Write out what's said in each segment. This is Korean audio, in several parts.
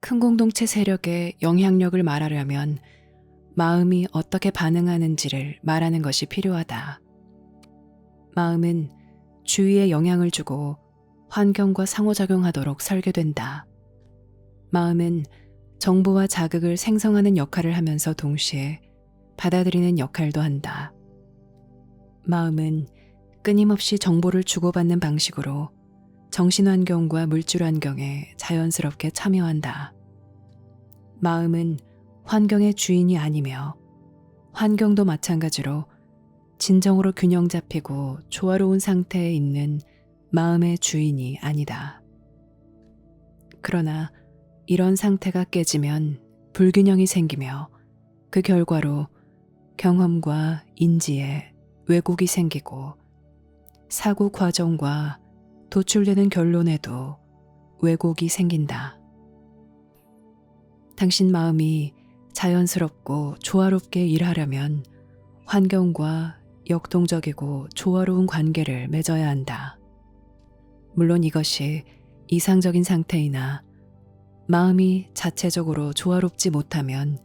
큰 공동체 세력의 영향력을 말하려면 마음이 어떻게 반응하는지를 말하는 것이 필요하다. 마음은 주위에 영향을 주고 환경과 상호작용하도록 설계된다. 마음은 정보와 자극을 생성하는 역할을 하면서 동시에 받아들이는 역할도 한다. 마음은 끊임없이 정보를 주고받는 방식으로 정신환경과 물질환경에 자연스럽게 참여한다. 마음은 환경의 주인이 아니며 환경도 마찬가지로 진정으로 균형 잡히고 조화로운 상태에 있는 마음의 주인이 아니다. 그러나 이런 상태가 깨지면 불균형이 생기며 그 결과로 경험과 인지에 왜곡이 생기고 사고 과정과 도출되는 결론에도 왜곡이 생긴다. 당신 마음이 자연스럽고 조화롭게 일하려면 환경과 역동적이고 조화로운 관계를 맺어야 한다. 물론 이것이 이상적인 상태이나 마음이 자체적으로 조화롭지 못하면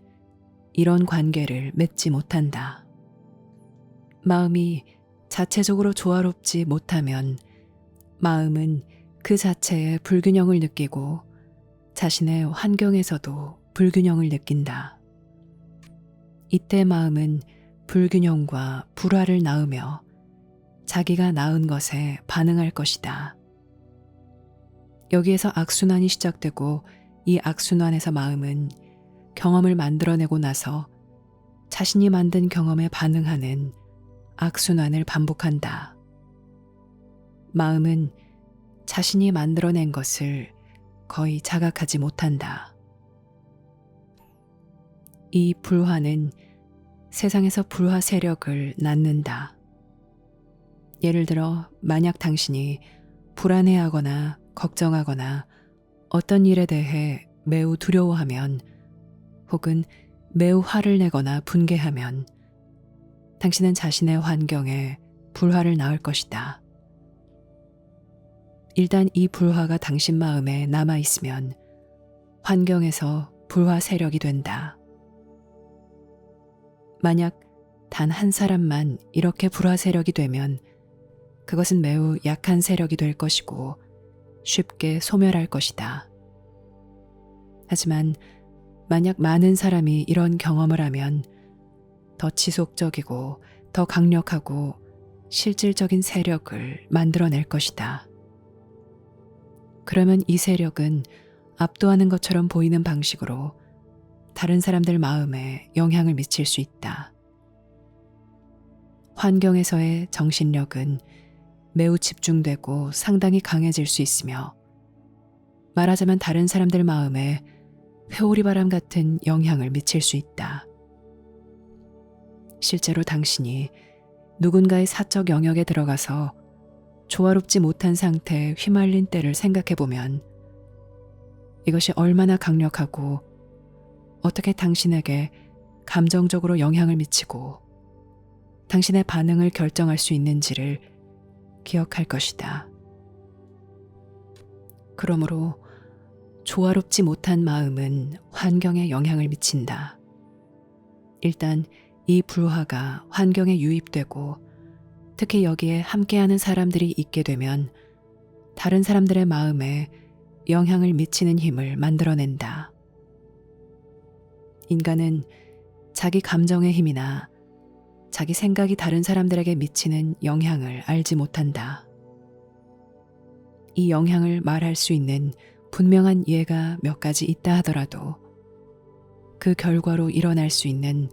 이런 관계를 맺지 못한다. 마음이 자체적으로 조화롭지 못하면 마음은 그 자체의 불균형을 느끼고 자신의 환경에서도 불균형을 느낀다. 이때 마음은 불균형과 불화를 낳으며 자기가 낳은 것에 반응할 것이다. 여기에서 악순환이 시작되고 이 악순환에서 마음은 경험을 만들어내고 나서 자신이 만든 경험에 반응하는 악순환을 반복한다. 마음은 자신이 만들어낸 것을 거의 자각하지 못한다. 이 불화는 세상에서 불화 세력을 낳는다. 예를 들어 만약 당신이 불안해하거나 걱정하거나 어떤 일에 대해 매우 두려워하면 혹은 매우 화를 내거나 분개하면 당신은 자신의 환경에 불화를 낳을 것이다. 일단 이 불화가 당신 마음에 남아있으면 환경에서 불화 세력이 된다. 만약 단 한 사람만 이렇게 불화 세력이 되면 그것은 매우 약한 세력이 될 것이고 쉽게 소멸할 것이다. 하지만 만약 많은 사람이 이런 경험을 하면 더 지속적이고 더 강력하고 실질적인 세력을 만들어낼 것이다. 그러면 이 세력은 압도하는 것처럼 보이는 방식으로 다른 사람들 마음에 영향을 미칠 수 있다. 환경에서의 정신력은 매우 집중되고 상당히 강해질 수 있으며 말하자면 다른 사람들 마음에 회오리바람 같은 영향을 미칠 수 있다. 실제로 당신이 누군가의 사적 영역에 들어가서 조화롭지 못한 상태에 휘말린 때를 생각해보면 이것이 얼마나 강력하고 어떻게 당신에게 감정적으로 영향을 미치고 당신의 반응을 결정할 수 있는지를 기억할 것이다. 그러므로 조화롭지 못한 마음은 환경에 영향을 미친다. 일단 이 불화가 환경에 유입되고 특히 여기에 함께하는 사람들이 있게 되면 다른 사람들의 마음에 영향을 미치는 힘을 만들어낸다. 인간은 자기 감정의 힘이나 자기 생각이 다른 사람들에게 미치는 영향을 알지 못한다. 이 영향을 말할 수 있는 분명한 예가 몇 가지 있다 하더라도 그 결과로 일어날 수 있는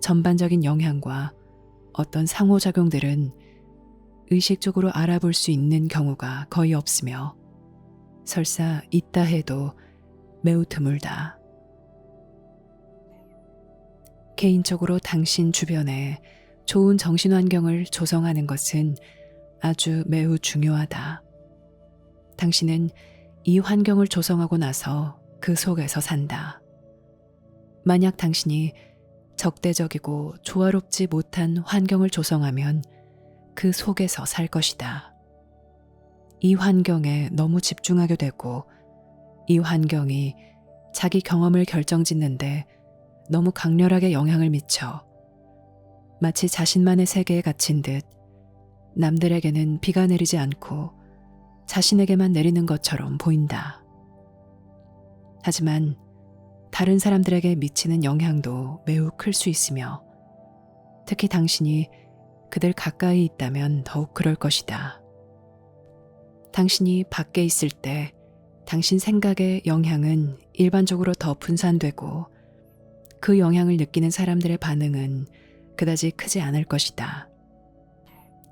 전반적인 영향과 어떤 상호작용들은 의식적으로 알아볼 수 있는 경우가 거의 없으며 설사 있다 해도 매우 드물다. 개인적으로 당신 주변에 좋은 정신환경을 조성하는 것은 아주 매우 중요하다. 당신은 이 환경을 조성하고 나서 그 속에서 산다. 만약 당신이 적대적이고 조화롭지 못한 환경을 조성하면 그 속에서 살 것이다. 이 환경에 너무 집중하게 되고 이 환경이 자기 경험을 결정짓는데 너무 강렬하게 영향을 미쳐 마치 자신만의 세계에 갇힌 듯 남들에게는 비가 내리지 않고 자신에게만 내리는 것처럼 보인다. 하지만 다른 사람들에게 미치는 영향도 매우 클 수 있으며 특히 당신이 그들 가까이 있다면 더욱 그럴 것이다. 당신이 밖에 있을 때 당신 생각의 영향은 일반적으로 더 분산되고 그 영향을 느끼는 사람들의 반응은 그다지 크지 않을 것이다.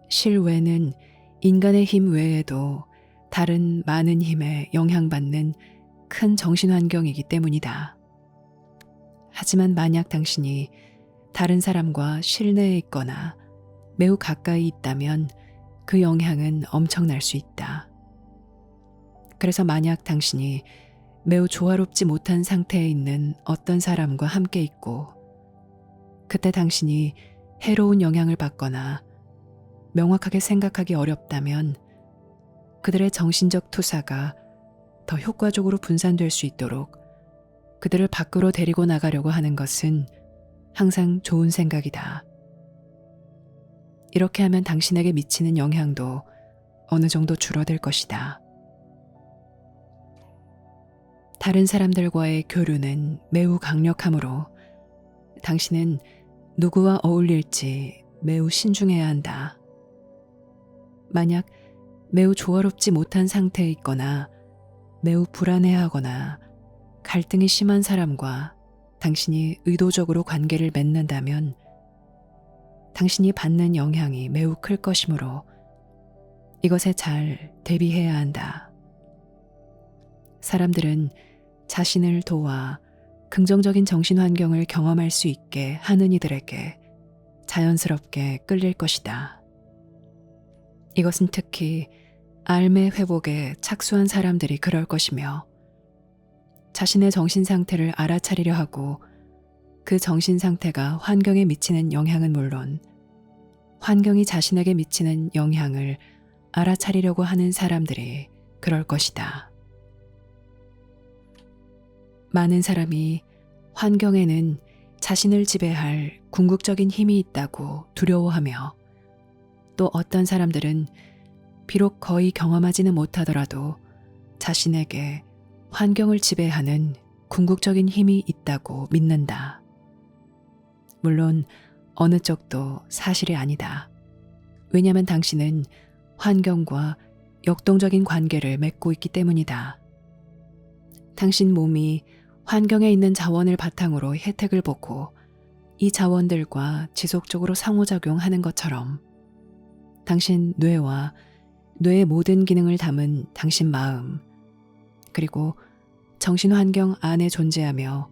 실외는 인간의 힘 외에도 다른 많은 힘에 영향받는 큰 정신환경이기 때문이다. 하지만 만약 당신이 다른 사람과 실내에 있거나 매우 가까이 있다면 그 영향은 엄청날 수 있다. 그래서 만약 당신이 매우 조화롭지 못한 상태에 있는 어떤 사람과 함께 있고 그때 당신이 해로운 영향을 받거나 명확하게 생각하기 어렵다면 그들의 정신적 투사가 더 효과적으로 분산될 수 있도록 그들을 밖으로 데리고 나가려고 하는 것은 항상 좋은 생각이다. 이렇게 하면 당신에게 미치는 영향도 어느 정도 줄어들 것이다. 다른 사람들과의 교류는 매우 강력하므로 당신은 누구와 어울릴지 매우 신중해야 한다. 만약 매우 조화롭지 못한 상태에 있거나 매우 불안해하거나 갈등이 심한 사람과 당신이 의도적으로 관계를 맺는다면 당신이 받는 영향이 매우 클 것이므로 이것에 잘 대비해야 한다. 사람들은 자신을 도와 긍정적인 정신 환경을 경험할 수 있게 하는 이들에게 자연스럽게 끌릴 것이다. 이것은 특히 삶의 회복에 착수한 사람들이 그럴 것이며 자신의 정신 상태를 알아차리려 하고 그 정신 상태가 환경에 미치는 영향은 물론 환경이 자신에게 미치는 영향을 알아차리려고 하는 사람들이 그럴 것이다. 많은 사람이 환경에는 자신을 지배할 궁극적인 힘이 있다고 두려워하며 또 어떤 사람들은 비록 거의 경험하지는 못하더라도 자신에게 환경을 지배하는 궁극적인 힘이 있다고 믿는다. 물론 어느 쪽도 사실이 아니다. 왜냐하면 당신은 환경과 역동적인 관계를 맺고 있기 때문이다. 당신 몸이 환경에 있는 자원을 바탕으로 혜택을 보고 이 자원들과 지속적으로 상호작용하는 것처럼 당신 뇌와 뇌의 모든 기능을 담은 당신 마음, 그리고 정신환경 안에 존재하며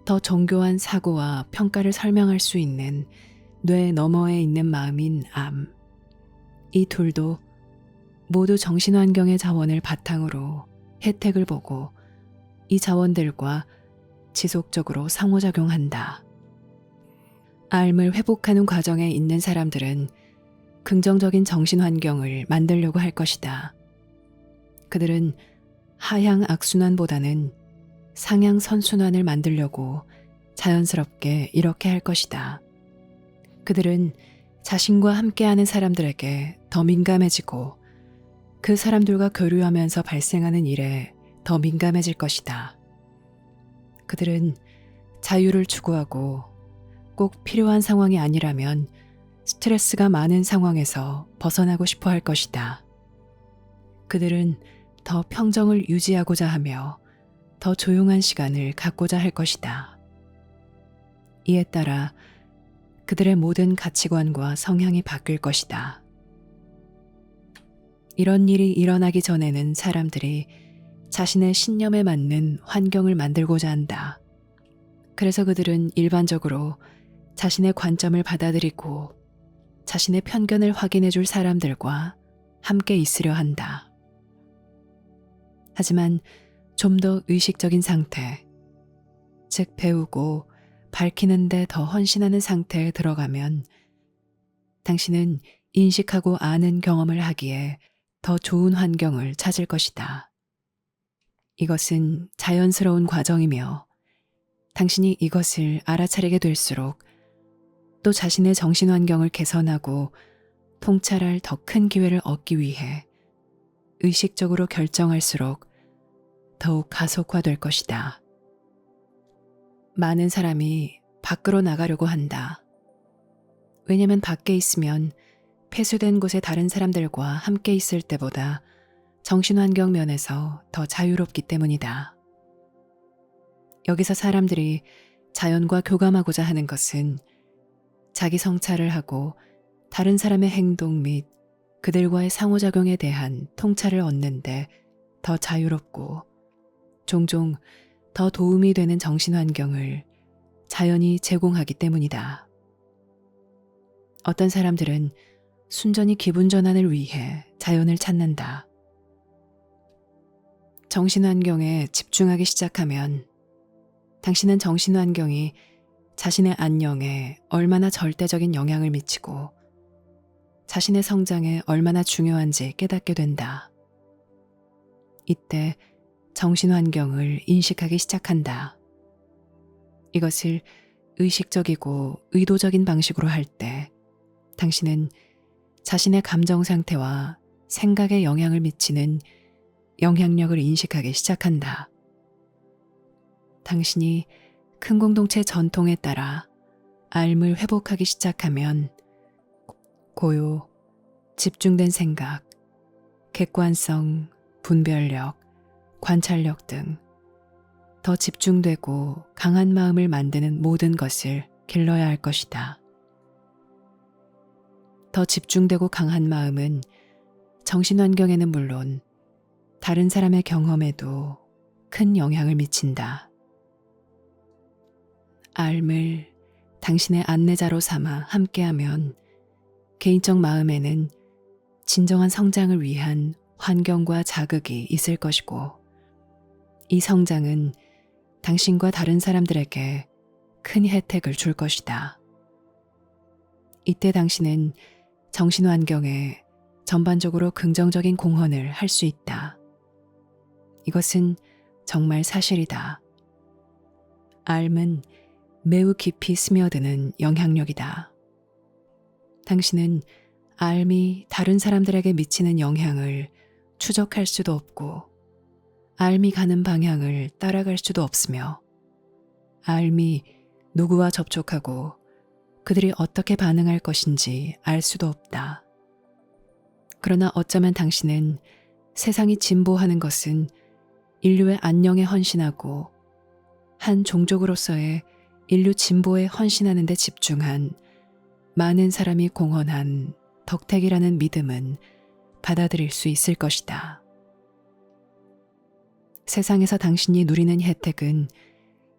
더 정교한 사고와 평가를 설명할 수 있는 뇌 너머에 있는 마음인 암, 이 둘도 모두 정신환경의 자원을 바탕으로 혜택을 보고 이 자원들과 지속적으로 상호작용한다. 암을 회복하는 과정에 있는 사람들은 긍정적인 정신환경을 만들려고 할 것이다. 그들은 하향 악순환보다는 상향 선순환을 만들려고 자연스럽게 이렇게 할 것이다. 그들은 자신과 함께하는 사람들에게 더 민감해지고 그 사람들과 교류하면서 발생하는 일에 더 민감해질 것이다. 그들은 자유를 추구하고 꼭 필요한 상황이 아니라면 스트레스가 많은 상황에서 벗어나고 싶어 할 것이다. 그들은 더 평정을 유지하고자 하며 더 조용한 시간을 갖고자 할 것이다. 이에 따라 그들의 모든 가치관과 성향이 바뀔 것이다. 이런 일이 일어나기 전에는 사람들이 자신의 신념에 맞는 환경을 만들고자 한다. 그래서 그들은 일반적으로 자신의 관점을 받아들이고 자신의 편견을 확인해 줄 사람들과 함께 있으려 한다. 하지만 좀 더 의식적인 상태, 즉 배우고 밝히는 데 더 헌신하는 상태에 들어가면 당신은 인식하고 아는 경험을 하기에 더 좋은 환경을 찾을 것이다. 이것은 자연스러운 과정이며 당신이 이것을 알아차리게 될수록 또 자신의 정신 환경을 개선하고 통찰할 더 큰 기회를 얻기 위해 의식적으로 결정할수록 더욱 가속화될 것이다. 많은 사람이 밖으로 나가려고 한다. 왜냐면 밖에 있으면 폐쇄된 곳에 다른 사람들과 함께 있을 때보다 정신환경 면에서 더 자유롭기 때문이다. 여기서 사람들이 자연과 교감하고자 하는 것은 자기 성찰을 하고 다른 사람의 행동 및 그들과의 상호작용에 대한 통찰을 얻는데 더 자유롭고 종종 더 도움이 되는 정신환경을 자연이 제공하기 때문이다. 어떤 사람들은 순전히 기분 전환을 위해 자연을 찾는다. 정신환경에 집중하기 시작하면 당신은 정신환경이 자신의 안녕에 얼마나 절대적인 영향을 미치고 자신의 성장에 얼마나 중요한지 깨닫게 된다. 이때 정신환경을 인식하기 시작한다. 이것을 의식적이고 의도적인 방식으로 할 때 당신은 자신의 감정 상태와 생각에 영향을 미치는 영향력을 인식하기 시작한다. 당신이 큰 공동체 전통에 따라 삶을 회복하기 시작하면 고요, 집중된 생각, 객관성, 분별력, 관찰력 등 더 집중되고 강한 마음을 만드는 모든 것을 길러야 할 것이다. 더 집중되고 강한 마음은 정신환경에는 물론 다른 사람의 경험에도 큰 영향을 미친다. 삶을 당신의 안내자로 삼아 함께하면 개인적 마음에는 진정한 성장을 위한 환경과 자극이 있을 것이고 이 성장은 당신과 다른 사람들에게 큰 혜택을 줄 것이다. 이때 당신은 정신환경에 전반적으로 긍정적인 공헌을 할 수 있다. 이것은 정말 사실이다. 삶은 매우 깊이 스며드는 영향력이다. 당신은 삶이 다른 사람들에게 미치는 영향을 추적할 수도 없고 삶이 가는 방향을 따라갈 수도 없으며 삶이 누구와 접촉하고 그들이 어떻게 반응할 것인지 알 수도 없다. 그러나 어쩌면 당신은 세상이 진보하는 것은 인류의 안녕에 헌신하고 한 종족으로서의 인류 진보에 헌신하는 데 집중한 많은 사람이 공헌한 덕택이라는 믿음은 받아들일 수 있을 것이다. 세상에서 당신이 누리는 혜택은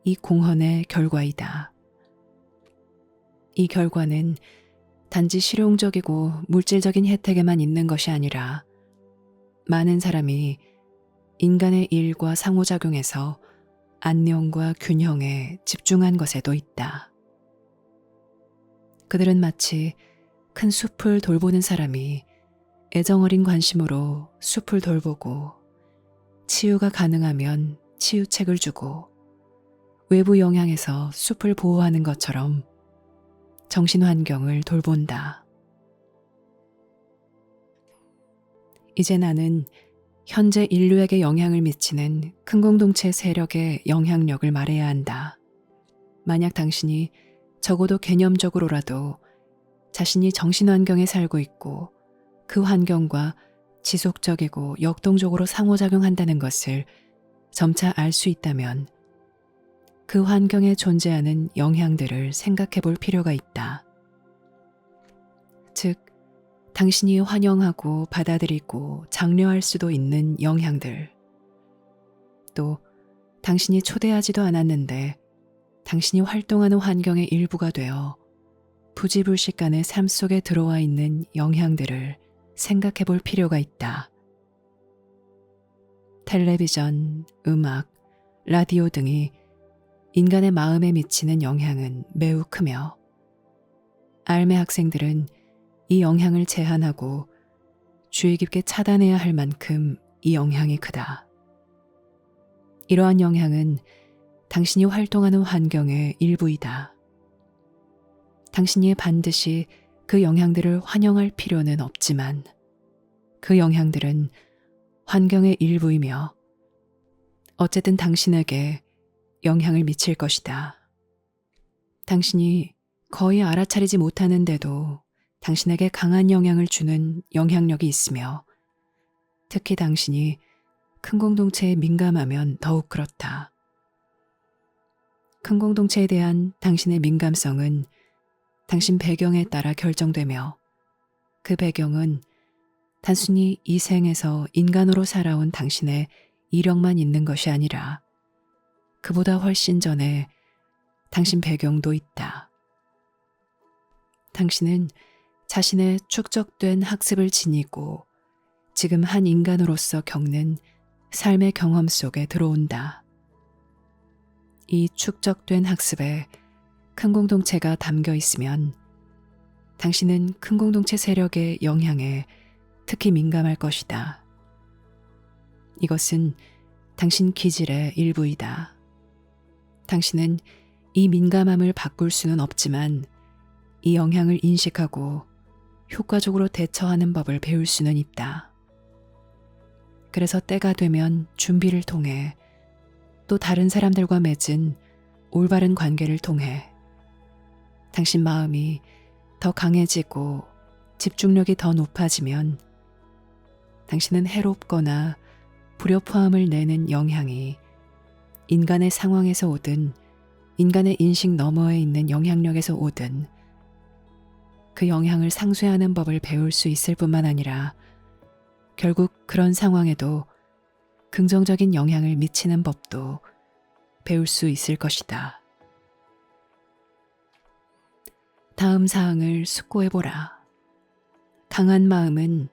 이 공헌의 결과이다. 이 결과는 단지 실용적이고 물질적인 혜택에만 있는 것이 아니라 많은 사람이 인간의 일과 상호작용에서 안녕과 균형에 집중한 것에도 있다. 그들은 마치 큰 숲을 돌보는 사람이 애정어린 관심으로 숲을 돌보고 치유가 가능하면 치유책을 주고 외부 영향에서 숲을 보호하는 것처럼 정신환경을 돌본다. 이제 나는 현재 인류에게 영향을 미치는 큰 공동체 세력의 영향력을 말해야 한다. 만약 당신이 적어도 개념적으로라도 자신이 정신환경에 살고 있고 그 환경과 지속적이고 역동적으로 상호작용한다는 것을 점차 알 수 있다면 그 환경에 존재하는 영향들을 생각해 볼 필요가 있다. 즉, 당신이 환영하고 받아들이고 장려할 수도 있는 영향들, 또 당신이 초대하지도 않았는데 당신이 활동하는 환경의 일부가 되어 부지불식간의 삶 속에 들어와 있는 영향들을 생각해 볼 필요가 있다. 텔레비전, 음악, 라디오 등이 인간의 마음에 미치는 영향은 매우 크며 삶의 학생들은 이 영향을 제한하고 주의 깊게 차단해야 할 만큼 이 영향이 크다. 이러한 영향은 당신이 활동하는 환경의 일부이다. 당신이 반드시 그 영향들을 환영할 필요는 없지만 그 영향들은 환경의 일부이며 어쨌든 당신에게 영향을 미칠 것이다. 당신이 거의 알아차리지 못하는데도 당신에게 강한 영향을 주는 영향력이 있으며 특히 당신이 큰 공동체에 민감하면 더욱 그렇다. 큰 공동체에 대한 당신의 민감성은 당신 배경에 따라 결정되며 그 배경은 단순히 이 생에서 인간으로 살아온 당신의 이력만 있는 것이 아니라 그보다 훨씬 전에 당신 배경도 있다. 당신은 자신의 축적된 학습을 지니고 지금 한 인간으로서 겪는 삶의 경험 속에 들어온다. 이 축적된 학습에 큰 공동체가 담겨 있으면 당신은 큰 공동체 세력의 영향에 특히 민감할 것이다. 이것은 당신 기질의 일부이다. 당신은 이 민감함을 바꿀 수는 없지만 이 영향을 인식하고 효과적으로 대처하는 법을 배울 수는 있다. 그래서 때가 되면 준비를 통해 또 다른 사람들과 맺은 올바른 관계를 통해 당신 마음이 더 강해지고 집중력이 더 높아지면 당신은 해롭거나 불협화음을 내는 영향이 인간의 상황에서 오든 인간의 인식 너머에 있는 영향력에서 오든 그 영향을 상쇄하는 법을 배울 수 있을 뿐만 아니라 결국 그런 상황에도 긍정적인 영향을 미치는 법도 배울 수 있을 것이다. 다음 사항을 숙고해보라. 강한 마음은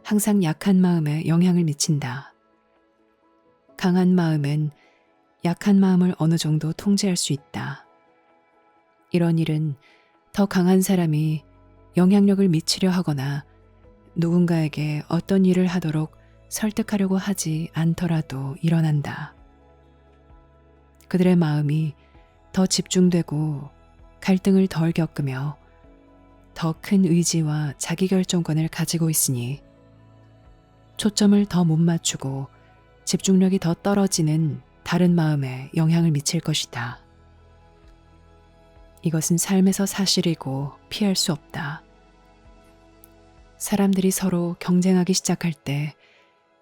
항상 약한 마음에 영향을 미친다. 강한 마음은 약한 마음을 어느 정도 통제할 수 있다. 이런 일은 더 강한 사람이 영향력을 미치려 하거나 누군가에게 어떤 일을 하도록 설득하려고 하지 않더라도 일어난다. 그들의 마음이 더 집중되고 갈등을 덜 겪으며 더 큰 의지와 자기결정권을 가지고 있으니 초점을 더 못 맞추고 집중력이 더 떨어지는 다른 마음에 영향을 미칠 것이다. 이것은 삶에서 사실이고 피할 수 없다. 사람들이 서로 경쟁하기 시작할 때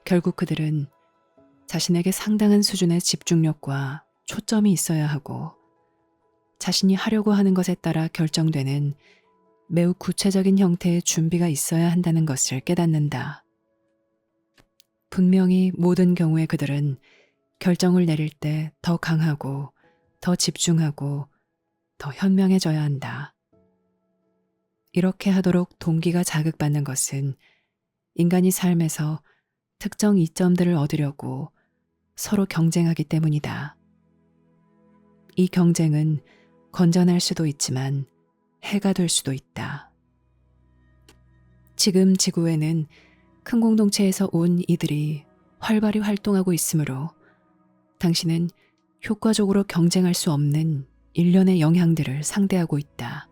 결국 그들은 자신에게 상당한 수준의 집중력과 초점이 있어야 하고 자신이 하려고 하는 것에 따라 결정되는 매우 구체적인 형태의 준비가 있어야 한다는 것을 깨닫는다. 분명히 모든 경우에 그들은 결정을 내릴 때 더 강하고 더 집중하고 더 현명해져야 한다. 이렇게 하도록 동기가 자극받는 것은 인간이 삶에서 특정 이점들을 얻으려고 서로 경쟁하기 때문이다. 이 경쟁은 건전할 수도 있지만 해가 될 수도 있다. 지금 지구에는 큰 공동체에서 온 이들이 활발히 활동하고 있으므로 당신은 효과적으로 경쟁할 수 없는 일련의 영향들을 상대하고 있다.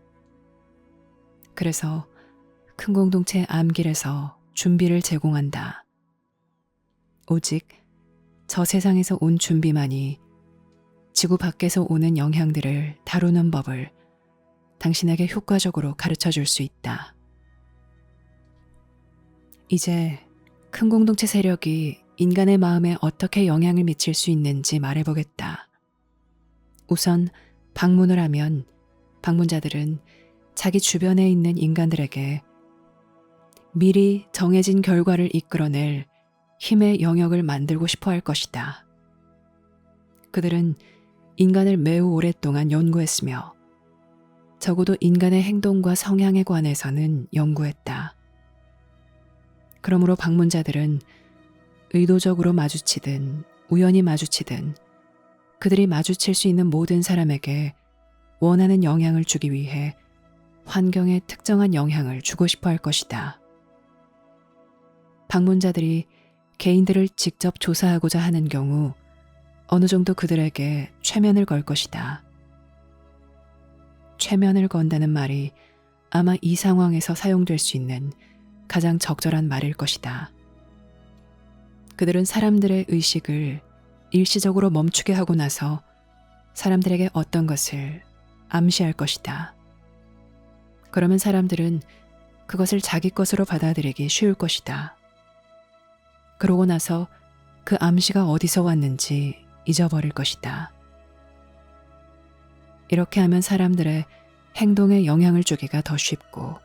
그래서 큰 공동체 암길에서 준비를 제공한다. 오직 저 세상에서 온 준비만이 지구 밖에서 오는 영향들을 다루는 법을 당신에게 효과적으로 가르쳐 줄 수 있다. 이제 큰 공동체 세력이 인간의 마음에 어떻게 영향을 미칠 수 있는지 말해보겠다. 우선 방문을 하면 방문자들은 자기 주변에 있는 인간들에게 미리 정해진 결과를 이끌어낼 힘의 영역을 만들고 싶어 할 것이다. 그들은 인간을 매우 오랫동안 연구했으며 적어도 인간의 행동과 성향에 관해서는 연구했다. 그러므로 방문자들은 의도적으로 마주치든 우연히 마주치든 그들이 마주칠 수 있는 모든 사람에게 원하는 영향을 주기 위해 환경에 특정한 영향을 주고 싶어 할 것이다. 방문자들이 개인들을 직접 조사하고자 하는 경우 어느 정도 그들에게 최면을 걸 것이다. 최면을 건다는 말이 아마 이 상황에서 사용될 수 있는 가장 적절한 말일 것이다. 그들은 사람들의 의식을 일시적으로 멈추게 하고 나서 사람들에게 어떤 것을 암시할 것이다. 그러면 사람들은 그것을 자기 것으로 받아들이기 쉬울 것이다. 그러고 나서 그 암시가 어디서 왔는지 잊어버릴 것이다. 이렇게 하면 사람들의 행동에 영향을 주기가 더 쉽고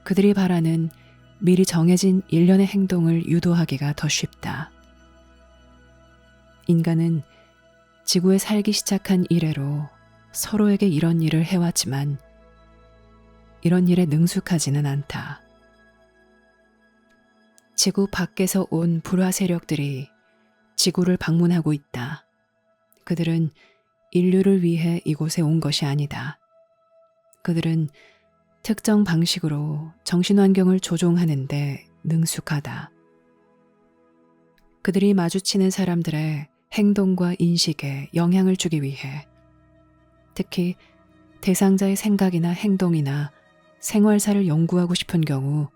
그들이 바라는 미리 정해진 일련의 행동을 유도하기가 더 쉽다. 인간은 지구에 살기 시작한 이래로 서로에게 이런 일을 해왔지만 이런 일에 능숙하지는 않다. 지구 밖에서 온 불화 세력들이 지구를 방문하고 있다. 그들은 인류를 위해 이곳에 온 것이 아니다. 그들은 특정 방식으로 정신환경을 조종하는데 능숙하다. 그들이 마주치는 사람들의 행동과 인식에 영향을 주기 위해 특히 대상자의 생각이나 행동이나 생활사를 연구하고 싶은 경우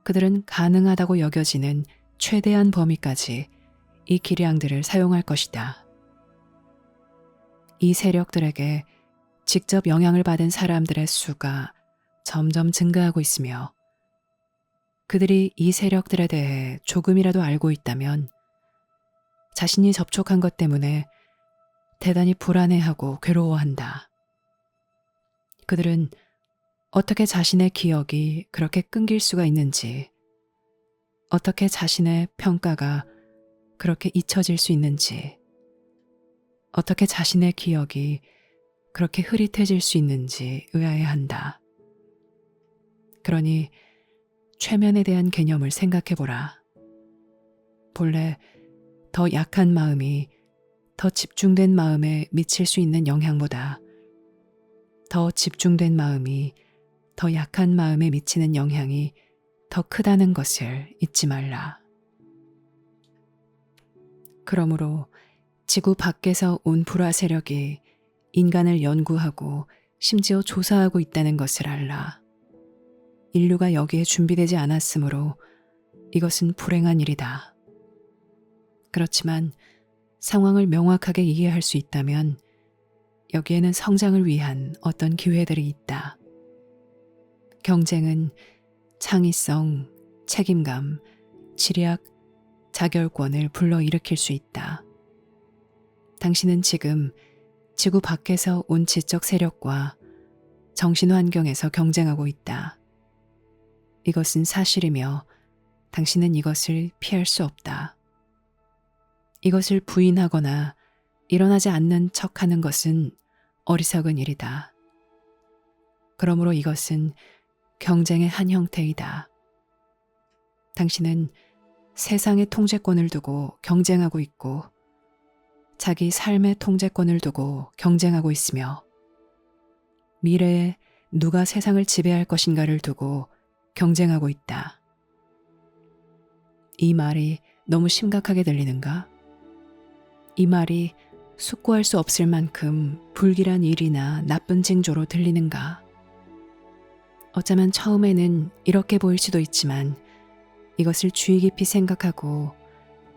그들은 가능하다고 여겨지는 최대한 범위까지 이 기량들을 사용할 것이다. 이 세력들에게 직접 영향을 받은 사람들의 수가 점점 증가하고 있으며 그들이 이 세력들에 대해 조금이라도 알고 있다면 자신이 접촉한 것 때문에 대단히 불안해하고 괴로워한다. 그들은 어떻게 자신의 기억이 그렇게 끊길 수가 있는지, 어떻게 자신의 평가가 그렇게 잊혀질 수 있는지, 어떻게 자신의 기억이 그렇게 흐릿해질 수 있는지 의아해한다. 그러니 최면에 대한 개념을 생각해보라. 본래 더 약한 마음이 더 집중된 마음에 미칠 수 있는 영향보다 더 집중된 마음이 더 약한 마음에 미치는 영향이 더 크다는 것을 잊지 말라. 그러므로 지구 밖에서 온 불화 세력이 인간을 연구하고 심지어 조사하고 있다는 것을 알라. 인류가 여기에 준비되지 않았으므로 이것은 불행한 일이다. 그렇지만 상황을 명확하게 이해할 수 있다면 여기에는 성장을 위한 어떤 기회들이 있다. 경쟁은 창의성, 책임감, 지략, 자결권을 불러일으킬 수 있다. 당신은 지금 지구 밖에서 온 지적 세력과 정신 환경에서 경쟁하고 있다. 이것은 사실이며 당신은 이것을 피할 수 없다. 이것을 부인하거나 일어나지 않는 척하는 것은 어리석은 일이다. 그러므로 이것은 경쟁의 한 형태이다. 당신은 세상의 통제권을 두고 경쟁하고 있고 자기 삶의 통제권을 두고 경쟁하고 있으며 미래에 누가 세상을 지배할 것인가를 두고 경쟁하고 있다. 이 말이 너무 심각하게 들리는가? 이 말이 숙고할 수 없을 만큼 불길한 일이나 나쁜 징조로 들리는가? 어쩌면 처음에는 이렇게 보일 수도 있지만 이것을 주의 깊이 생각하고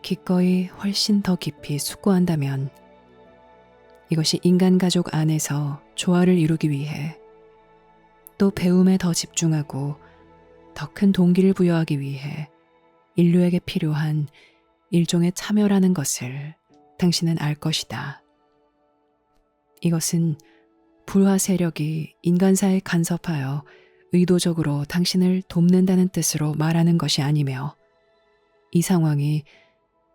기꺼이 훨씬 더 깊이 숙고한다면 이것이 인간 가족 안에서 조화를 이루기 위해 또 배움에 더 집중하고 더 큰 동기를 부여하기 위해 인류에게 필요한 일종의 참여라는 것을 당신은 알 것이다. 이것은 불화 세력이 인간사에 간섭하여 의도적으로 당신을 돕는다는 뜻으로 말하는 것이 아니며 이 상황이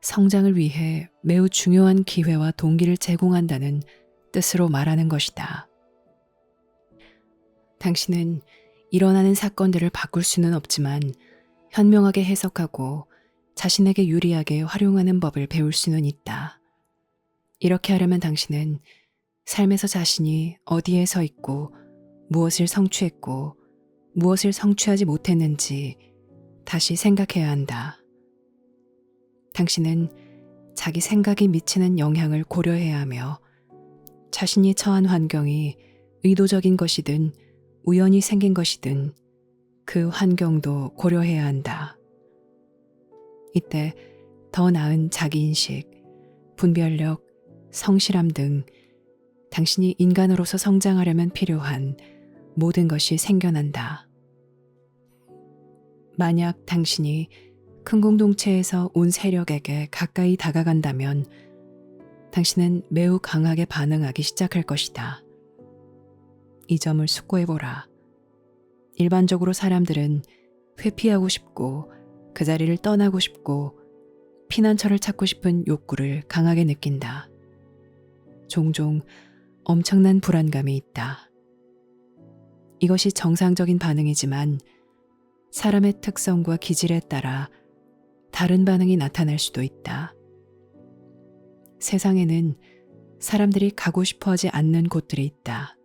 성장을 위해 매우 중요한 기회와 동기를 제공한다는 뜻으로 말하는 것이다. 당신은 일어나는 사건들을 바꿀 수는 없지만 현명하게 해석하고 자신에게 유리하게 활용하는 법을 배울 수는 있다. 이렇게 하려면 당신은 삶에서 자신이 어디에 서 있고 무엇을 성취했고 무엇을 성취하지 못했는지 다시 생각해야 한다. 당신은 자기 생각이 미치는 영향을 고려해야 하며 자신이 처한 환경이 의도적인 것이든 우연히 생긴 것이든 그 환경도 고려해야 한다. 이때 더 나은 자기인식, 분별력, 성실함 등 당신이 인간으로서 성장하려면 필요한 모든 것이 생겨난다. 만약 당신이 큰 공동체에서 온 세력에게 가까이 다가간다면 당신은 매우 강하게 반응하기 시작할 것이다. 이 점을 숙고해보라. 일반적으로 사람들은 회피하고 싶고 그 자리를 떠나고 싶고 피난처를 찾고 싶은 욕구를 강하게 느낀다. 종종 엄청난 불안감이 있다. 이것이 정상적인 반응이지만 사람의 특성과 기질에 따라 다른 반응이 나타날 수도 있다. 세상에는 사람들이 가고 싶어 하지 않는 곳들이 있다.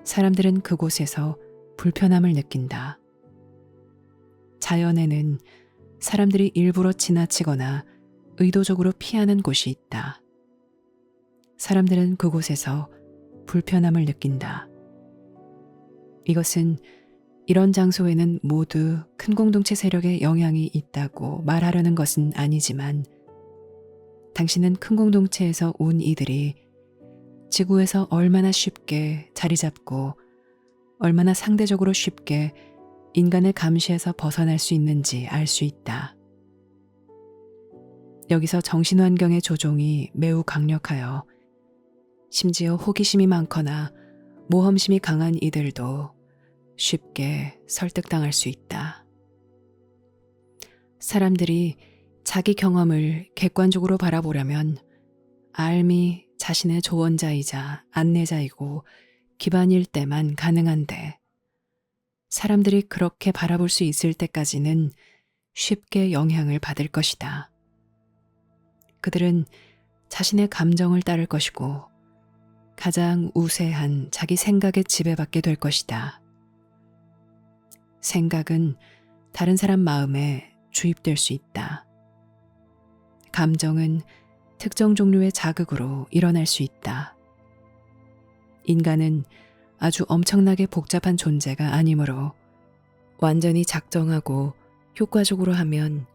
사람들은 그곳에서 불편함을 느낀다. 자연에는 사람들이 일부러 지나치거나 의도적으로 피하는 곳이 있다. 사람들은 그곳에서 불편함을 느낀다. 이것은 이런 장소에는 모두 큰 공동체 세력의 영향이 있다고 말하려는 것은 아니지만 당신은 큰 공동체에서 온 이들이 지구에서 얼마나 쉽게 자리 잡고 얼마나 상대적으로 쉽게 인간의 감시에서 벗어날 수 있는지 알 수 있다. 여기서 정신환경의 조종이 매우 강력하여 심지어 호기심이 많거나 모험심이 강한 이들도 쉽게 설득당할 수 있다. 사람들이 자기 경험을 객관적으로 바라보려면 알미 자신의 조언자이자 안내자이고 기반일 때만 가능한데 사람들이 그렇게 바라볼 수 있을 때까지는 쉽게 영향을 받을 것이다. 그들은 자신의 감정을 따를 것이고 가장 우세한 자기 생각에 지배받게 될 것이다. 생각은 다른 사람 마음에 주입될 수 있다. 감정은 특정 종류의 자극으로 일어날 수 있다. 인간은 아주 엄청나게 복잡한 존재가 아니므로 완전히 작정하고 효과적으로 하면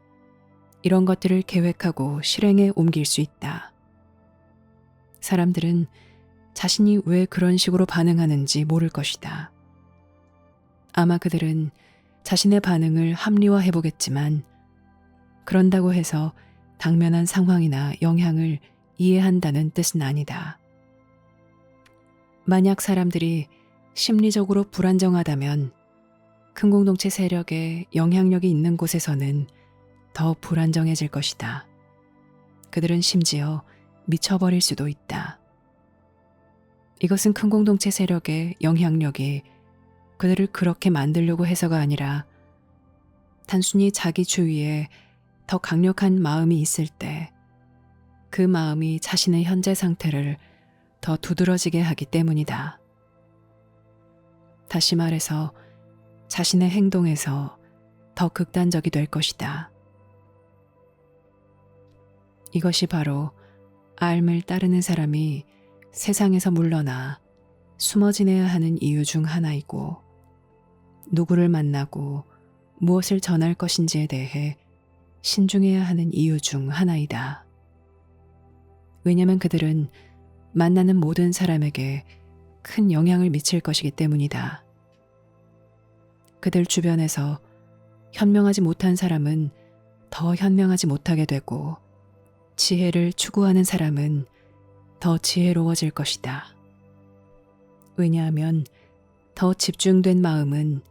이런 것들을 계획하고 실행에 옮길 수 있다. 사람들은 자신이 왜 그런 식으로 반응하는지 모를 것이다. 아마 그들은 자신의 반응을 합리화해 보겠지만 그런다고 해서 당면한 상황이나 영향을 이해한다는 뜻은 아니다. 만약 사람들이 심리적으로 불안정하다면 큰 공동체 세력에 영향력이 있는 곳에서는 더 불안정해질 것이다. 그들은 심지어 미쳐버릴 수도 있다. 이것은 큰 공동체 세력의 영향력이 그들을 그렇게 만들려고 해서가 아니라 단순히 자기 주위에 더 강력한 마음이 있을 때 그 마음이 자신의 현재 상태를 더 두드러지게 하기 때문이다. 다시 말해서 자신의 행동에서 더 극단적이 될 것이다. 이것이 바로 알을 따르는 사람이 세상에서 물러나 숨어 지내야 하는 이유 중 하나이고 누구를 만나고 무엇을 전할 것인지에 대해 신중해야 하는 이유 중 하나이다. 왜냐하면 그들은 만나는 모든 사람에게 큰 영향을 미칠 것이기 때문이다. 그들 주변에서 현명하지 못한 사람은 더 현명하지 못하게 되고 지혜를 추구하는 사람은 더 지혜로워질 것이다. 왜냐하면 더 집중된 마음은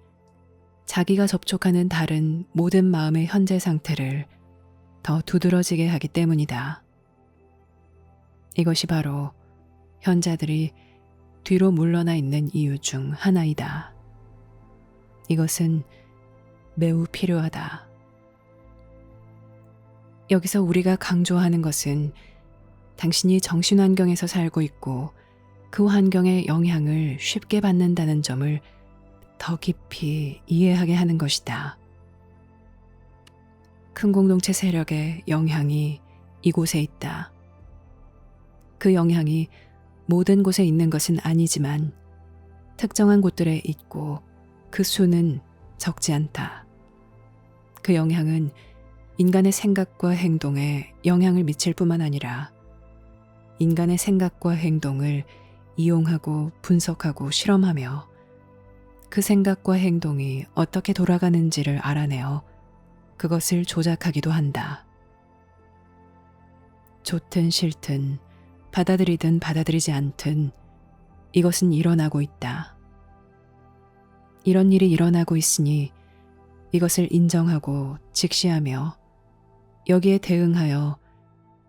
자기가 접촉하는 다른 모든 마음의 현재 상태를 더 두드러지게 하기 때문이다. 이것이 바로 현자들이 뒤로 물러나 있는 이유 중 하나이다. 이것은 매우 필요하다. 여기서 우리가 강조하는 것은 당신이 정신환경에서 살고 있고 그 환경의 영향을 쉽게 받는다는 점을 더 깊이 이해하게 하는 것이다. 큰 공동체 세력의 영향이 이곳에 있다. 그 영향이 모든 곳에 있는 것은 아니지만 특정한 곳들에 있고 그 수는 적지 않다. 그 영향은 인간의 생각과 행동에 영향을 미칠 뿐만 아니라 인간의 생각과 행동을 이용하고 분석하고 실험하며 그 생각과 행동이 어떻게 돌아가는지를 알아내어 그것을 조작하기도 한다. 좋든 싫든 받아들이든 받아들이지 않든 이것은 일어나고 있다. 이런 일이 일어나고 있으니 이것을 인정하고 직시하며 여기에 대응하여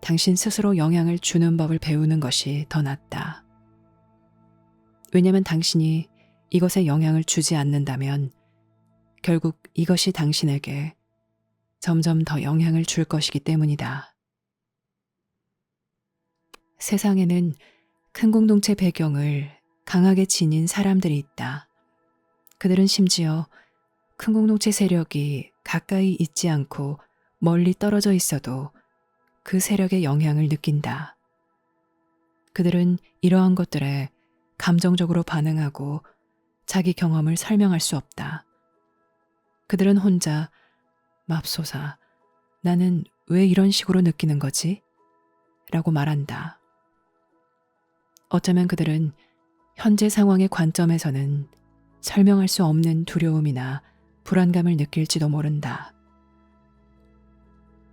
당신 스스로 영향을 주는 법을 배우는 것이 더 낫다. 왜냐하면 당신이 이것에 영향을 주지 않는다면 결국 이것이 당신에게 점점 더 영향을 줄 것이기 때문이다. 세상에는 큰 공동체 배경을 강하게 지닌 사람들이 있다. 그들은 심지어 큰 공동체 세력이 가까이 있지 않고 멀리 떨어져 있어도 그 세력의 영향을 느낀다. 그들은 이러한 것들에 감정적으로 반응하고 자기 경험을 설명할 수 없다. 그들은 혼자 맙소사, 나는 왜 이런 식으로 느끼는 거지? 라고 말한다. 어쩌면 그들은 현재 상황의 관점에서는 설명할 수 없는 두려움이나 불안감을 느낄지도 모른다.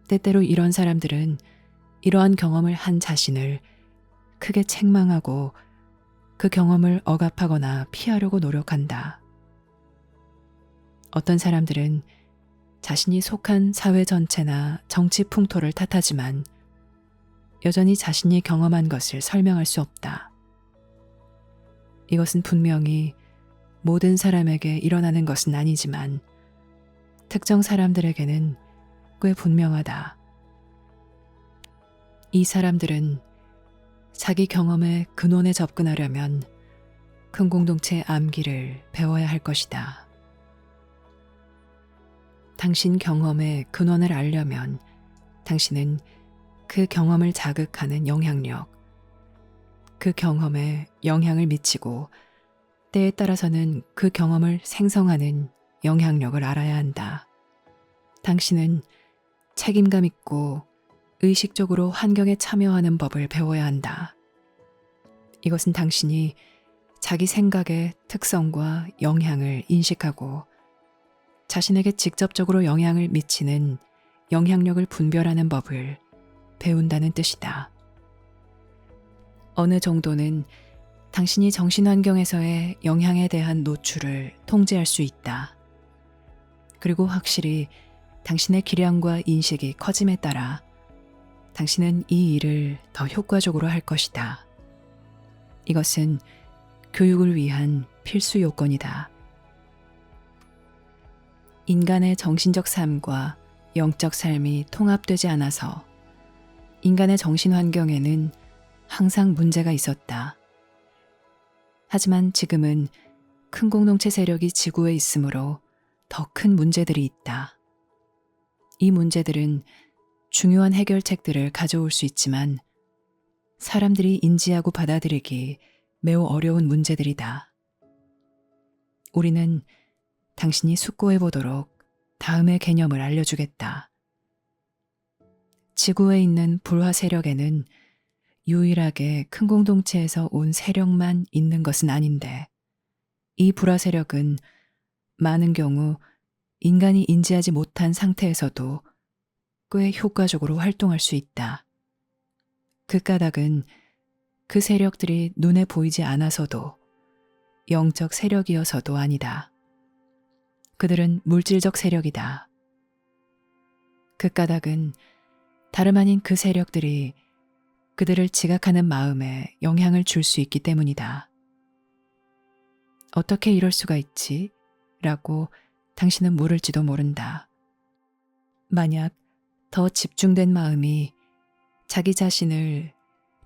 때때로 이런 사람들은 이러한 경험을 한 자신을 크게 책망하고 그 경험을 억압하거나 피하려고 노력한다. 어떤 사람들은 자신이 속한 사회 전체나 정치 풍토를 탓하지만 여전히 자신이 경험한 것을 설명할 수 없다. 이것은 분명히 모든 사람에게 일어나는 것은 아니지만 특정 사람들에게는 꽤 분명하다. 이 사람들은 자기 경험의 근원에 접근하려면 큰 공동체 암기를 배워야 할 것이다. 당신 경험의 근원을 알려면 당신은 그 경험을 자극하는 영향력, 그 경험에 영향을 미치고 때에 따라서는 그 경험을 생성하는 영향력을 알아야 한다. 당신은 책임감 있고 의식적으로 환경에 참여하는 법을 배워야 한다. 이것은 당신이 자기 생각의 특성과 영향을 인식하고 자신에게 직접적으로 영향을 미치는 영향력을 분별하는 법을 배운다는 뜻이다. 어느 정도는 당신이 정신환경에서의 영향에 대한 노출을 통제할 수 있다. 그리고 확실히 당신의 기량과 인식이 커짐에 따라 당신은 이 일을 더 효과적으로 할 것이다. 이것은 교육을 위한 필수 요건이다. 인간의 정신적 삶과 영적 삶이 통합되지 않아서 인간의 정신 환경에는 항상 문제가 있었다. 하지만 지금은 큰 공동체 세력이 지구에 있으므로 더 큰 문제들이 있다. 이 문제들은 중요한 해결책들을 가져올 수 있지만 사람들이 인지하고 받아들이기 매우 어려운 문제들이다. 우리는 당신이 숙고해 보도록 다음의 개념을 알려주겠다. 지구에 있는 불화 세력에는 유일하게 큰 공동체에서 온 세력만 있는 것은 아닌데 이 불화 세력은 많은 경우 인간이 인지하지 못한 상태에서도 꽤 효과적으로 활동할 수 있다. 그 까닭은 그 세력들이 눈에 보이지 않아서도 영적 세력이어서도 아니다. 그들은 물질적 세력이다. 그 까닭은 다름 아닌 그 세력들이 그들을 지각하는 마음에 영향을 줄 수 있기 때문이다. 어떻게 이럴 수가 있지? 라고 당신은 물을지도 모른다. 만약 더 집중된 마음이 자기 자신을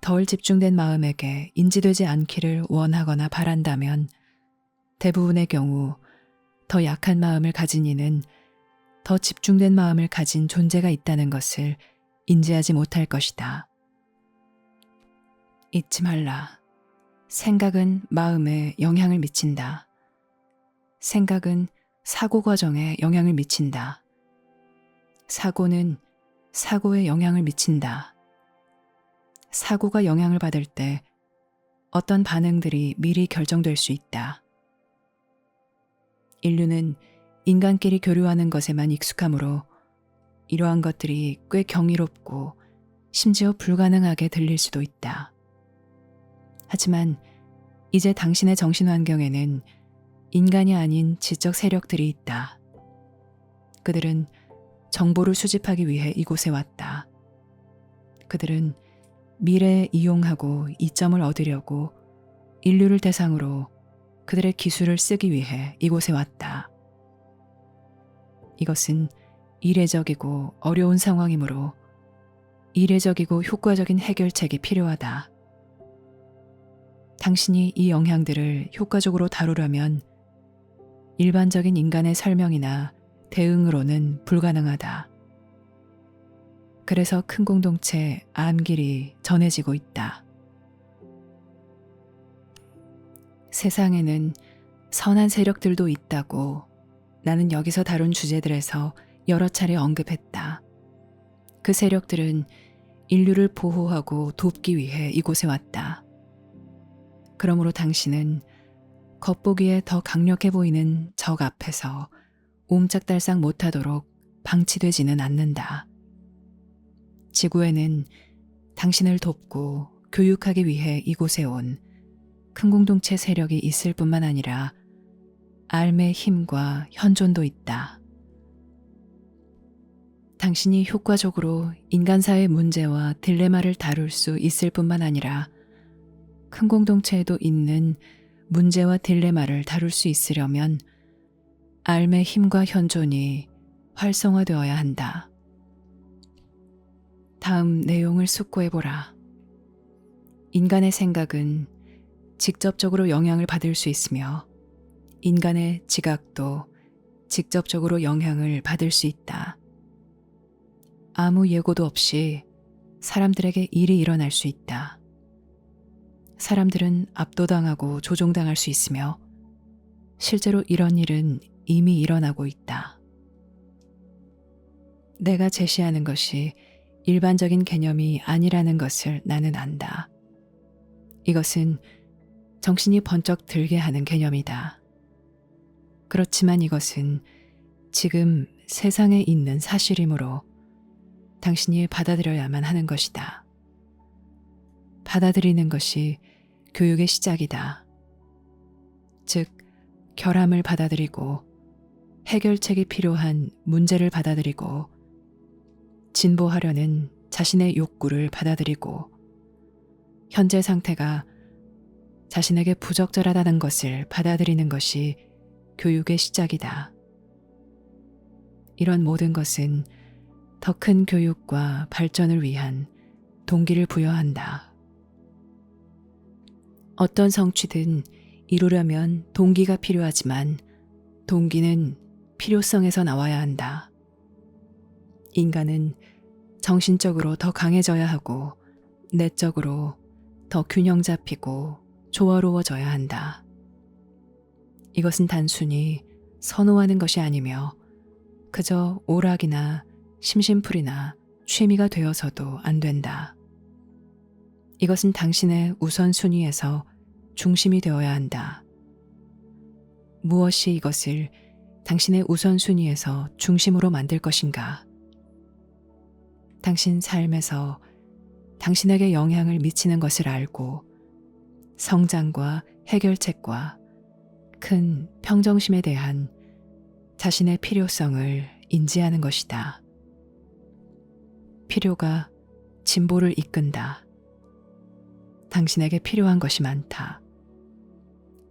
덜 집중된 마음에게 인지되지 않기를 원하거나 바란다면 대부분의 경우 더 약한 마음을 가진 이는 더 집중된 마음을 가진 존재가 있다는 것을 인지하지 못할 것이다. 잊지 말라. 생각은 마음에 영향을 미친다. 생각은 사고 과정에 영향을 미친다. 사고는 사고에 영향을 미친다. 사고가 영향을 받을 때 어떤 반응들이 미리 결정될 수 있다. 인류는 인간끼리 교류하는 것에만 익숙하므로 이러한 것들이 꽤 경이롭고 심지어 불가능하게 들릴 수도 있다. 하지만 이제 당신의 정신 환경에는 인간이 아닌 지적 세력들이 있다. 그들은 정보를 수집하기 위해 이곳에 왔다. 그들은 미래에 이용하고 이점을 얻으려고 인류를 대상으로 그들의 기술을 쓰기 위해 이곳에 왔다. 이것은 이례적이고 어려운 상황이므로 이례적이고 효과적인 해결책이 필요하다. 당신이 이 영향들을 효과적으로 다루려면 일반적인 인간의 설명이나 대응으로는 불가능하다. 그래서 큰 공동체 암길이 전해지고 있다. 세상에는 선한 세력들도 있다고 나는 여기서 다룬 주제들에서 여러 차례 언급했다. 그 세력들은 인류를 보호하고 돕기 위해 이곳에 왔다. 그러므로 당신은 겉보기에 더 강력해 보이는 적 앞에서 옴짝달싹 못하도록 방치되지는 않는다. 지구에는 당신을 돕고 교육하기 위해 이곳에 온 큰 공동체 세력이 있을 뿐만 아니라 알의 힘과 현존도 있다. 당신이 효과적으로 인간사의 문제와 딜레마를 다룰 수 있을 뿐만 아니라 큰 공동체에도 있는 문제와 딜레마를 다룰 수 있으려면 알의 힘과 현존이 활성화되어야 한다. 다음 내용을 숙고해보라. 인간의 생각은 직접적으로 영향을 받을 수 있으며 인간의 지각도 직접적으로 영향을 받을 수 있다. 아무 예고도 없이 사람들에게 일이 일어날 수 있다. 사람들은 압도당하고 조종당할 수 있으며 실제로 이런 일은 이미 일어나고 있다. 내가 제시하는 것이 일반적인 개념이 아니라는 것을 나는 안다. 이것은 정신이 번쩍 들게 하는 개념이다. 그렇지만 이것은 지금 세상에 있는 사실이므로 당신이 받아들여야만 하는 것이다. 받아들이는 것이 교육의 시작이다. 즉, 결함을 받아들이고 해결책이 필요한 문제를 받아들이고 진보하려는 자신의 욕구를 받아들이고 현재 상태가 자신에게 부적절하다는 것을 받아들이는 것이 교육의 시작이다. 이런 모든 것은 더 큰 교육과 발전을 위한 동기를 부여한다. 어떤 성취든 이루려면 동기가 필요하지만 동기는 필요성에서 나와야 한다. 인간은 정신적으로 더 강해져야 하고 내적으로 더 균형 잡히고 조화로워져야 한다. 이것은 단순히 선호하는 것이 아니며 그저 오락이나 심심풀이나 취미가 되어서도 안 된다. 이것은 당신의 우선순위에서 중심이 되어야 한다. 무엇이 이것을 당신의 우선순위에서 중심으로 만들 것인가? 당신 삶에서 당신에게 영향을 미치는 것을 알고 성장과 해결책과 큰 평정심에 대한 자신의 필요성을 인지하는 것이다. 필요가 진보를 이끈다. 당신에게 필요한 것이 많다.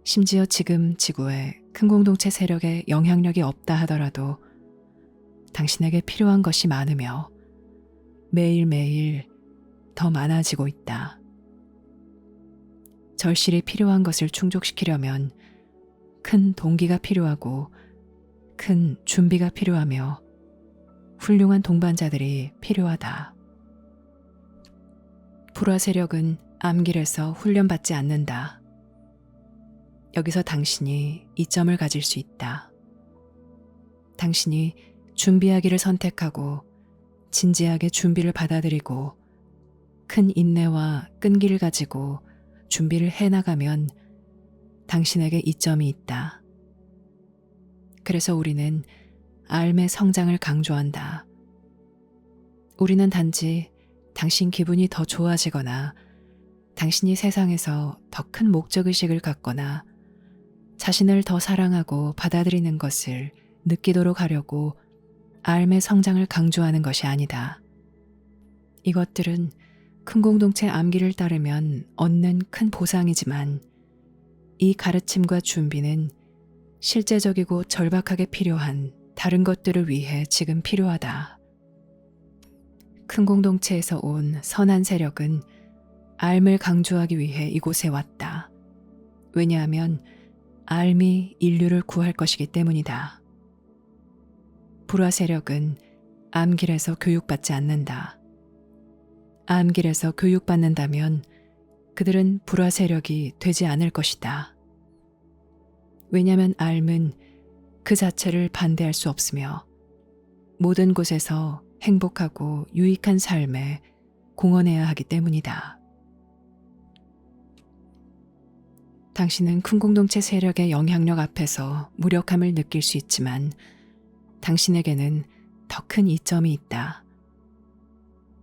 심지어 지금 지구에 큰 공동체 세력의 영향력이 없다 하더라도 당신에게 필요한 것이 많으며 매일매일 더 많아지고 있다. 절실히 필요한 것을 충족시키려면 큰 동기가 필요하고 큰 준비가 필요하며 훌륭한 동반자들이 필요하다. 불화 세력은 암길에서 훈련받지 않는다. 여기서 당신이 이점을 가질 수 있다. 당신이 준비하기를 선택하고 진지하게 준비를 받아들이고 큰 인내와 끈기를 가지고 준비를 해나가면 당신에게 이점이 있다. 그래서 우리는 삶의 성장을 강조한다. 우리는 단지 당신 기분이 더 좋아지거나 당신이 세상에서 더 큰 목적의식을 갖거나 자신을 더 사랑하고 받아들이는 것을 느끼도록 하려고 삶의 성장을 강조하는 것이 아니다. 이것들은 큰 공동체 암기를 따르면 얻는 큰 보상이지만 이 가르침과 준비는 실제적이고 절박하게 필요한 다른 것들을 위해 지금 필요하다. 큰 공동체에서 온 선한 세력은 삶을 강조하기 위해 이곳에 왔다. 왜냐하면 삶이 인류를 구할 것이기 때문이다. 불화 세력은 암길에서 교육받지 않는다. 암길에서 교육받는다면 그들은 불화 세력이 되지 않을 것이다. 왜냐하면 삶은 그 자체를 반대할 수 없으며 모든 곳에서 행복하고 유익한 삶에 공헌해야 하기 때문이다. 당신은 큰 공동체 세력의 영향력 앞에서 무력함을 느낄 수 있지만 당신에게는 더 큰 이점이 있다.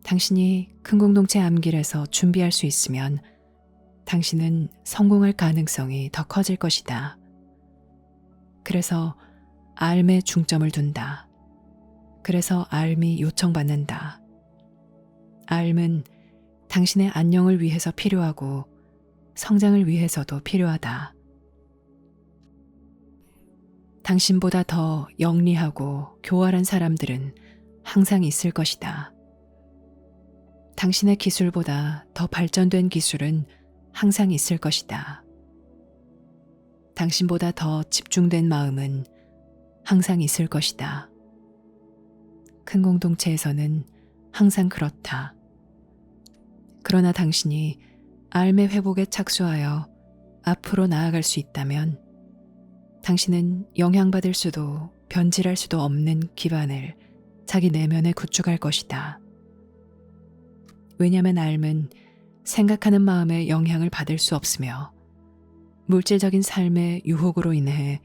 당신이 큰 공동체 암길에서 준비할 수 있으면 당신은 성공할 가능성이 더 커질 것이다. 그래서 삶에 중점을 둔다. 그래서 삶이 요청받는다. 삶은 당신의 안녕을 위해서 필요하고 성장을 위해서도 필요하다. 당신보다 더 영리하고 교활한 사람들은 항상 있을 것이다. 당신의 기술보다 더 발전된 기술은 항상 있을 것이다. 당신보다 더 집중된 마음은 항상 있을 것이다. 큰 공동체에서는 항상 그렇다. 그러나 당신이 삶의 회복에 착수하여 앞으로 나아갈 수 있다면 당신은 영향받을 수도 변질할 수도 없는 기반을 자기 내면에 구축할 것이다. 왜냐하면 삶은 생각하는 마음의 영향을 받을 수 없으며 물질적인 삶의 유혹으로 인해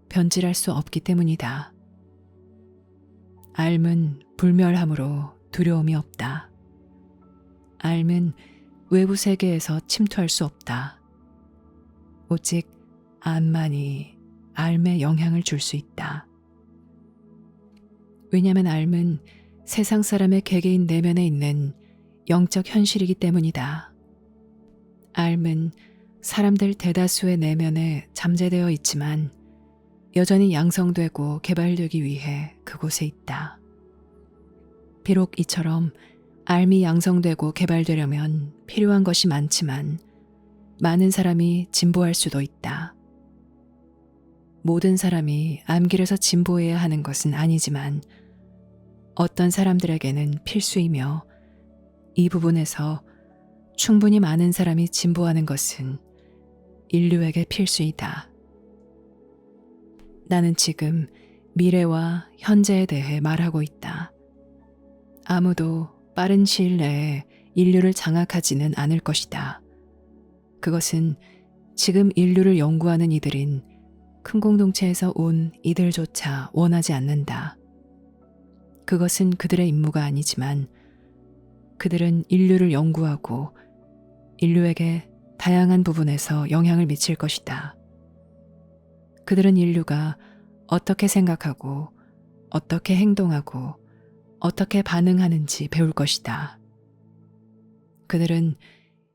변질할 수 없기 때문이다. 삶은 불멸함으로 두려움이 없다. 삶은 외부 세계에서 침투할 수 없다. 오직 암만이 삶에 영향을 줄 수 있다. 왜냐하면 삶은 세상 사람의 개개인 내면에 있는 영적 현실이기 때문이다. 삶은 사람들 대다수의 내면에 잠재되어 있지만 여전히 양성되고 개발되기 위해 그곳에 있다. 비록 이처럼 삶이 양성되고 개발되려면 필요한 것이 많지만 많은 사람이 진보할 수도 있다. 모든 사람이 암길에서 진보해야 하는 것은 아니지만 어떤 사람들에게는 필수이며 이 부분에서 충분히 많은 사람이 진보하는 것은 인류에게 필수이다. 나는 지금 미래와 현재에 대해 말하고 있다. 아무도 빠른 시일 내에 인류를 장악하지는 않을 것이다. 그것은 지금 인류를 연구하는 이들인 큰 공동체에서 온 이들조차 원하지 않는다. 그것은 그들의 임무가 아니지만 그들은 인류를 연구하고 인류에게 다양한 부분에서 영향을 미칠 것이다. 그들은 인류가 어떻게 생각하고 어떻게 행동하고 어떻게 반응하는지 배울 것이다. 그들은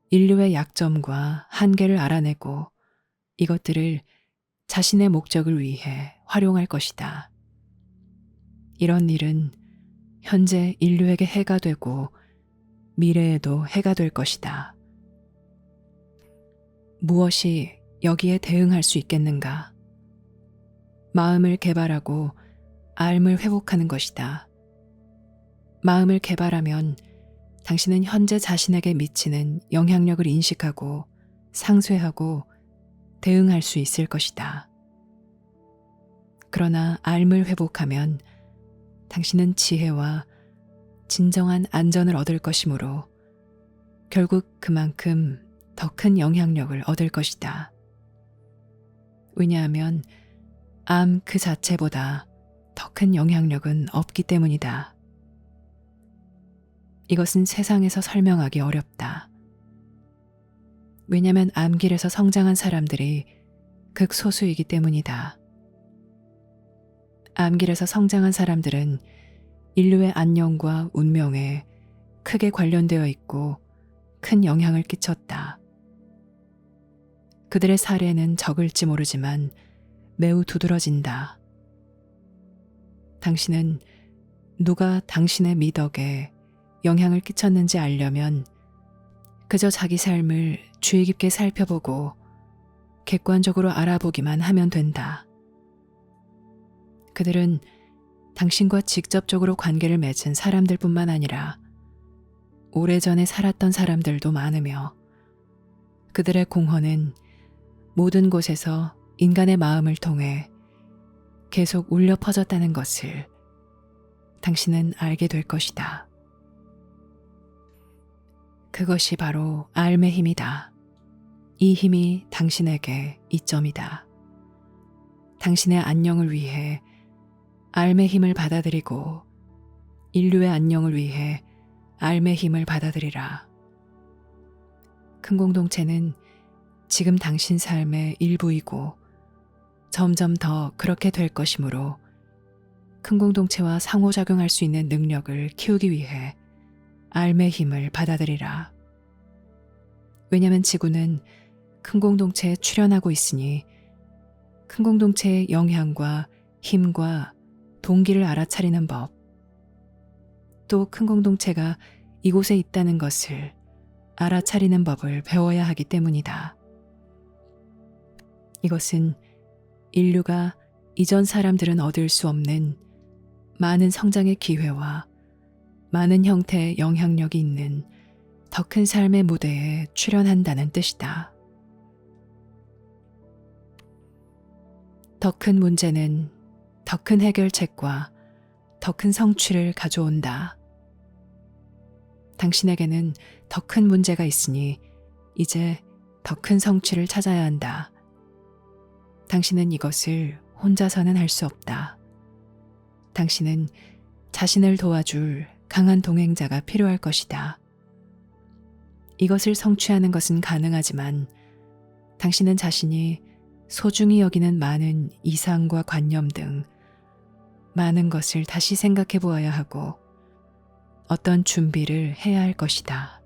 인류의 약점과 한계를 알아내고 이것들을 자신의 목적을 위해 활용할 것이다. 이런 일은 현재 인류에게 해가 되고 미래에도 해가 될 것이다. 무엇이 여기에 대응할 수 있겠는가? 마음을 개발하고 삶을 회복하는 것이다. 마음을 개발하면 당신은 현재 자신에게 미치는 영향력을 인식하고 상쇄하고 대응할 수 있을 것이다. 그러나 알을 회복하면 당신은 지혜와 진정한 안전을 얻을 것이므로 결국 그만큼 더 큰 영향력을 얻을 것이다. 왜냐하면 암 그 자체보다 더 큰 영향력은 없기 때문이다. 이것은 세상에서 설명하기 어렵다. 왜냐하면 암길에서 성장한 사람들이 극소수이기 때문이다. 암길에서 성장한 사람들은 인류의 안녕과 운명에 크게 관련되어 있고 큰 영향을 끼쳤다. 그들의 사례는 적을지 모르지만 매우 두드러진다. 당신은 누가 당신의 미덕에 영향을 끼쳤는지 알려면 그저 자기 삶을 주의 깊게 살펴보고 객관적으로 알아보기만 하면 된다. 그들은 당신과 직접적으로 관계를 맺은 사람들뿐만 아니라 오래전에 살았던 사람들도 많으며 그들의 공헌은 모든 곳에서 인간의 마음을 통해 계속 울려 퍼졌다는 것을 당신은 알게 될 것이다. 그것이 바로 알의 힘이다. 이 힘이 당신에게 이점이다. 당신의 안녕을 위해 알의 힘을 받아들이고 인류의 안녕을 위해 알의 힘을 받아들이라. 큰 공동체는 지금 당신 삶의 일부이고 점점 더 그렇게 될 것이므로 큰 공동체와 상호작용할 수 있는 능력을 키우기 위해 알의 힘을 받아들이라. 왜냐하면 지구는 큰 공동체에 출현하고 있으니 큰 공동체의 영향과 힘과 동기를 알아차리는 법, 또 큰 공동체가 이곳에 있다는 것을 알아차리는 법을 배워야 하기 때문이다. 이것은 인류가 이전 사람들은 얻을 수 없는 많은 성장의 기회와 많은 형태의 영향력이 있는 더 큰 삶의 무대에 출현한다는 뜻이다. 더 큰 문제는 더 큰 해결책과 더 큰 성취를 가져온다. 당신에게는 더 큰 문제가 있으니 이제 더 큰 성취를 찾아야 한다. 당신은 이것을 혼자서는 할 수 없다. 당신은 자신을 도와줄 강한 동행자가 필요할 것이다. 이것을 성취하는 것은 가능하지만 당신은 자신이 소중히 여기는 많은 이상과 관념 등 많은 것을 다시 생각해 보아야 하고 어떤 준비를 해야 할 것이다.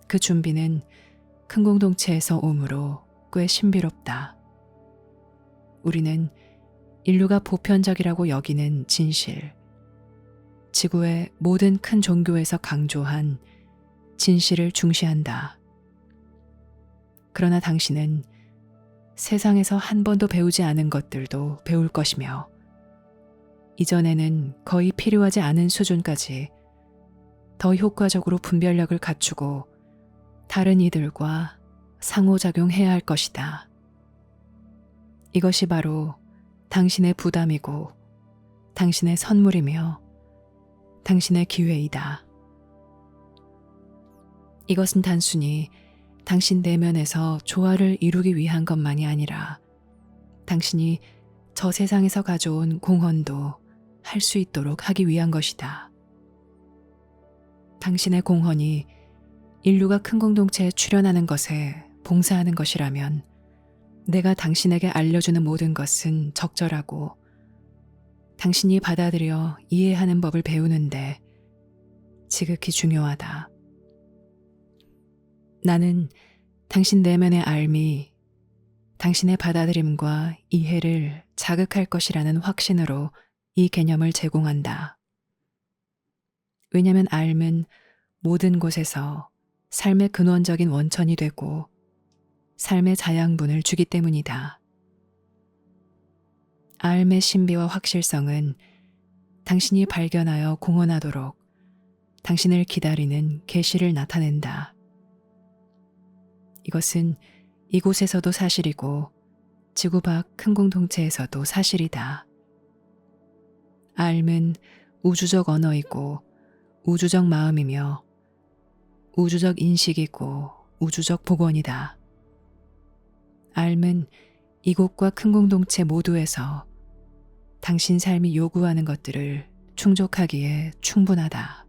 그 준비는 큰 공동체에서 오므로 꽤 신비롭다. 우리는 인류가 보편적이라고 여기는 진실, 지구의 모든 큰 종교에서 강조한 진실을 중시한다. 그러나 당신은 세상에서 한 번도 배우지 않은 것들도 배울 것이며 이전에는 거의 필요하지 않은 수준까지 더 효과적으로 분별력을 갖추고 다른 이들과 상호작용해야 할 것이다. 이것이 바로 당신의 부담이고 당신의 선물이며 당신의 기회이다. 이것은 단순히 당신 내면에서 조화를 이루기 위한 것만이 아니라 당신이 저 세상에서 가져온 공헌도 할 수 있도록 하기 위한 것이다. 당신의 공헌이 인류가 큰 공동체에 출현하는 것에 봉사하는 것이라면 내가 당신에게 알려주는 모든 것은 적절하고 당신이 받아들여 이해하는 법을 배우는데 지극히 중요하다. 나는 당신 내면의 알미, 당신의 받아들임과 이해를 자극할 것이라는 확신으로 이 개념을 제공한다. 왜냐하면 알은 모든 곳에서 삶의 근원적인 원천이 되고 삶의 자양분을 주기 때문이다. 알의 신비와 확실성은 당신이 발견하여 공헌하도록 당신을 기다리는 계시를 나타낸다. 이것은 이곳에서도 사실이고 지구 밖 큰 공동체에서도 사실이다. 알은 우주적 언어이고 우주적 마음이며 우주적 인식이고 우주적 복원이다. 알은 이곳과 큰 공동체 모두에서 당신 삶이 요구하는 것들을 충족하기에 충분하다.